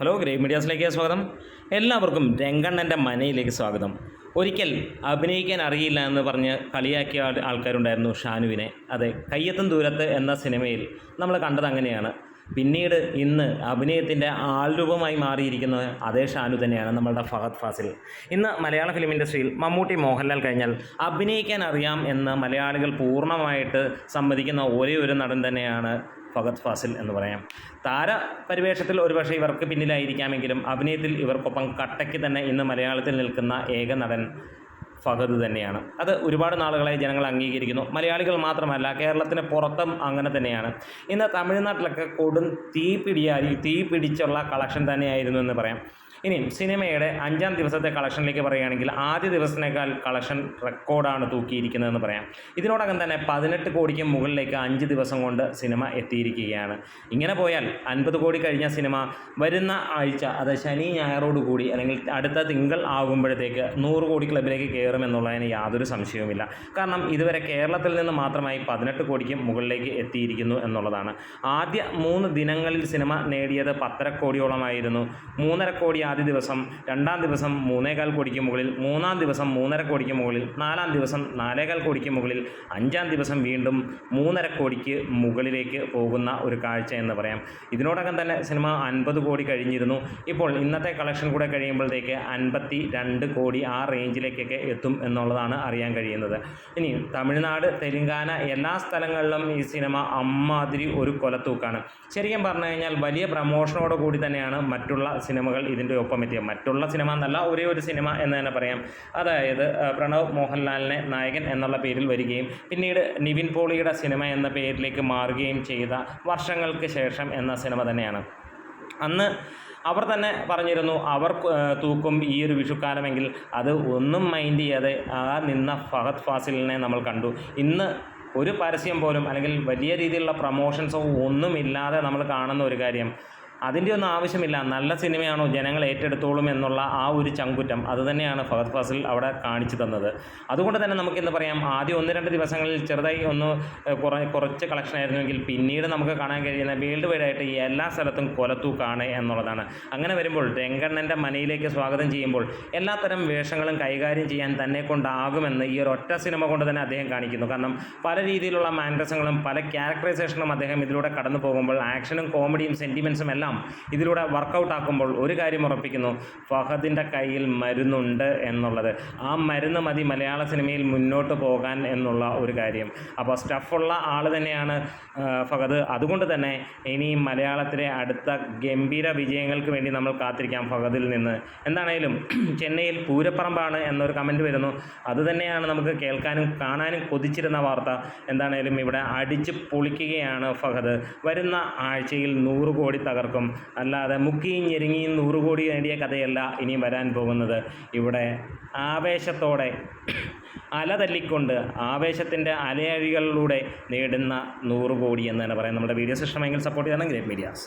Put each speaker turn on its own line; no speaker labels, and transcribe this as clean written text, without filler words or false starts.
Hello great മീഡിയാസിലേക്ക് സ്വാഗതം. എല്ലാവർക്കും രംഗണ്ണൻ്റെ മനയിലേക്ക് സ്വാഗതം. ഒരിക്കൽ അഭിനയിക്കാൻ അറിയില്ല എന്ന് പറഞ്ഞ് കളിയാക്കിയ ആൾക്കാരുണ്ടായിരുന്നു ഷാനുവിനെ. അതെ, കയ്യെത്തും ദൂരത്ത് എന്ന സിനിമയിൽ നമ്മൾ കണ്ടത് അങ്ങനെയാണ്. പിന്നീട് ഇന്ന് അഭിനയത്തിൻ്റെ ആൾരൂപമായി മാറിയിരിക്കുന്നത് അതേ ഷാനു തന്നെയാണ്, നമ്മളുടെ ഫഹദ് ഫാസിൽ. ഇന്ന് മലയാള ഫിലിം ഇൻഡസ്ട്രിയിൽ മമ്മൂട്ടി, മോഹൻലാൽ കഴിഞ്ഞാൽ അഭിനയിക്കാൻ അറിയാം എന്ന് മലയാളികൾ പൂർണ്ണമായിട്ട് സമ്മതിക്കുന്ന ഒരേ ഒരു നടൻ തന്നെയാണ് ഫഹദ് ഫാസിൽ എന്ന് പറയാം. താരപരിവേഷത്തിൽ ഒരുപക്ഷെ ഇവർക്ക് പിന്നിലായിരിക്കാമെങ്കിലും അഭിനയത്തിൽ ഇവർക്കൊപ്പം കട്ടയ്ക്ക് തന്നെ ഇന്ന് മലയാളത്തിൽ നിൽക്കുന്ന ഏക നടൻ ഫഹദ് തന്നെയാണ്. അത് ഒരുപാട് നാളുകളായി ജനങ്ങൾ അംഗീകരിക്കുന്നു. മലയാളികൾ മാത്രമല്ല, കേരളത്തിന് പുറത്തും അങ്ങനെ തന്നെയാണ്. ഇന്ന് തമിഴ്നാട്ടിലൊക്കെ കൊടും തീ പിടിച്ചുള്ള കളക്ഷൻ തന്നെയായിരുന്നു എന്ന് പറയാം. ഇനിയും സിനിമയുടെ 5ാം ദിവസത്തെ കളക്ഷനിലേക്ക് പറയുകയാണെങ്കിൽ ആദ്യ ദിവസത്തിനേക്കാൾ കളക്ഷൻ റെക്കോർഡാണ് തൂക്കിയിരിക്കുന്നതെന്ന് പറയാം. ഇതിനോടകം തന്നെ 18 കോടിക്ക് മുകളിലേക്ക് 5 ദിവസം കൊണ്ട് സിനിമ എത്തിയിരിക്കുകയാണ്. ഇങ്ങനെ പോയാൽ 50 കോടി കഴിഞ്ഞ സിനിമ വരുന്ന ആഴ്ച, അത് ശനി ഞായറോട് കൂടി അല്ലെങ്കിൽ അടുത്ത തിങ്കൾ ആകുമ്പോഴത്തേക്ക് 100 കോടി ക്ലബിലേക്ക് കയറുമെന്നുള്ളതിന് യാതൊരു സംശയവുമില്ല. കാരണം ഇതുവരെ കേരളത്തിൽ നിന്ന് മാത്രമായി 18 കോടിക്ക് മുകളിലേക്ക് എത്തിയിരിക്കുന്നു എന്നുള്ളതാണ്. ആദ്യ 3 ദിനങ്ങളിൽ സിനിമ നേടിയത് 10.5 കോടിയോളമായിരുന്നു. 3.5 കോടി ആദ്യ ദിവസം, 2ാം ദിവസം 3.25 കോടിക്ക് മുകളിൽ, 3ാം ദിവസം 3.5 കോടിക്ക് മുകളിൽ, 4ാം ദിവസം 4.25 കോടിക്ക് മുകളിൽ, 5ാം ദിവസം വീണ്ടും 3.5 കോടിക്ക് മുകളിലേക്ക് പോകുന്ന ഒരു കാഴ്ച എന്ന് പറയാം. ഇതിനോടകം തന്നെ സിനിമ 50 കോടി കഴിഞ്ഞിരുന്നു. ഇപ്പോൾ ഇന്നത്തെ കളക്ഷൻ കൂടെ കഴിയുമ്പോഴത്തേക്ക് 52 കോടി ആ റേഞ്ചിലേക്കൊക്കെ എത്തും എന്നുള്ളതാണ് അറിയാൻ കഴിയുന്നത്. ഇനി തമിഴ്നാട്, തെലുങ്കാന എല്ലാ സ്ഥലങ്ങളിലും ഈ സിനിമ അമ്മാതിരി ഒരു കൊലത്തൂക്കാണ്. ശരിക്കും പറഞ്ഞു കഴിഞ്ഞാൽ വലിയ പ്രമോഷനോട് കൂടി തന്നെയാണ് മറ്റുള്ള സിനിമകൾ ഇതിൻ്റെ ഒപ്പം എത്തിയ. മറ്റുള്ള സിനിമ എന്നല്ല, ഒരേ ഒരു സിനിമ എന്ന് തന്നെ പറയാം. അതായത് പ്രണവ് മോഹൻലാലിനെ നായകൻ എന്നുള്ള പേരിൽ വരികയും പിന്നീട് നിവിൻ പോളിയുടെ സിനിമ എന്ന പേരിലേക്ക് മാറുകയും ചെയ്ത വർഷങ്ങൾക്ക് ശേഷം എന്ന സിനിമ തന്നെയാണ്. അന്ന് അവർ തന്നെ പറഞ്ഞിരുന്നു അവർ തൂക്കും ഈ ഒരു വിഷുക്കാലമെങ്കിൽ. അത് ഒന്നും മൈൻഡ് ചെയ്യാതെ നിന്ന ഫഹദ് ഫാസിലിനെ നമ്മൾ കണ്ടു. ഇന്ന് ഒരു പരസ്യം പോലും അല്ലെങ്കിൽ വലിയ രീതിയിലുള്ള പ്രമോഷൻസോ ഒന്നുമില്ലാതെ നമ്മൾ കാണുന്ന ഒരു കാര്യം, അതിൻ്റെ ഒന്നും ആവശ്യമില്ല. നല്ല സിനിമയാണോ ജനങ്ങൾ ഏറ്റെടുത്തോളും എന്നുള്ള ആ ഒരു ചങ്കുറ്റം അതുതന്നെയാണ് ഫഹദ് ഫാസിൽ അവിടെ കാണിച്ചു തന്നത്. അതുകൊണ്ട് തന്നെ നമുക്കിന്ന് പറയാം, ആദ്യം 1-2 ദിവസങ്ങളിൽ ചെറുതായി കുറച്ച് കളക്ഷൻ ആയിരുന്നുവെങ്കിൽ പിന്നീട് നമുക്ക് കാണാൻ കഴിയുന്ന വേൾഡ് വൈഡ് ആയിട്ട് എല്ലാ സ്ഥലത്തും കൊലത്തൂക്കാണ് എന്നുള്ളതാണ്. അങ്ങനെ വരുമ്പോൾ രംഗണ്ണൻ്റെ മനയിലേക്ക് സ്വാഗതം ചെയ്യുമ്പോൾ എല്ലാത്തരം വേഷങ്ങളും കൈകാര്യം ചെയ്യാൻ തന്നെ കൊണ്ടാകുമെന്ന് ഈ ഒരു ഒറ്റ സിനിമ കൊണ്ട് തന്നെ അദ്ദേഹം കാണിക്കുന്നു. കാരണം പല രീതിയിലുള്ള മാനറിസങ്ങളും പല ക്യാരക്ടറൈസേഷനും അദ്ദേഹം ഇതിലൂടെ കടന്നു പോകുമ്പോൾ ആക്ഷനും കോമഡിയും സെൻറ്റിമെൻസും എല്ലാം ഇതിലൂടെ വർക്കൗട്ട് ആക്കുമ്പോൾ ഒരു കാര്യം ഉറപ്പിക്കുന്നു, ഫഹദിൻ്റെ കയ്യിൽ മരുന്നുണ്ട് എന്നുള്ളത്. ആ മരുന്ന് മതി മലയാള സിനിമയിൽ മുന്നോട്ട് പോകാൻ എന്നുള്ള ഒരു കാര്യം. അപ്പോൾ സ്റ്റഫുള്ള ആൾ തന്നെയാണ് ഫഹദ്. അതുകൊണ്ട് തന്നെ ഇനി മലയാളത്തിലെ അടുത്ത ഗംഭീര വിജയങ്ങൾക്ക് വേണ്ടി നമ്മൾ കാത്തിരിക്കാം ഫഹദിൽ നിന്ന്. എന്താണേലും ചെന്നൈയിൽ പൂരപ്പറമ്പാണ് എന്നൊരു കമൻറ്റ് വരുന്നു. അതുതന്നെയാണ് നമുക്ക് കേൾക്കാനും കാണാനും കൊതിച്ചിരുന്ന വാർത്ത. എന്താണേലും ഇവിടെ അടിച്ച് പൊളിക്കുകയാണ് ഫഹദ്. വരുന്ന ആഴ്ചയിൽ 100 കോടി തകർക്കും. അല്ലാതെ മുക്കിയും ഞെരുങ്ങിയും 100 കോടി നേടിയ കഥയല്ല ഇനി വരാൻ പോകുന്നത്. ഇവിടെ ആവേശത്തോടെ അലതല്ലിക്കൊണ്ട് ആവേശത്തിൻ്റെ അലയഴികളിലൂടെ നേടുന്ന 100 കോടി എന്ന് തന്നെ പറയാം. നമ്മുടെ വീഡിയോസ് ഇഷ്ടമെങ്കിൽ സപ്പോർട്ട് ചെയ്യണം ഗ്രേറ്റ് മീഡിയാസ്.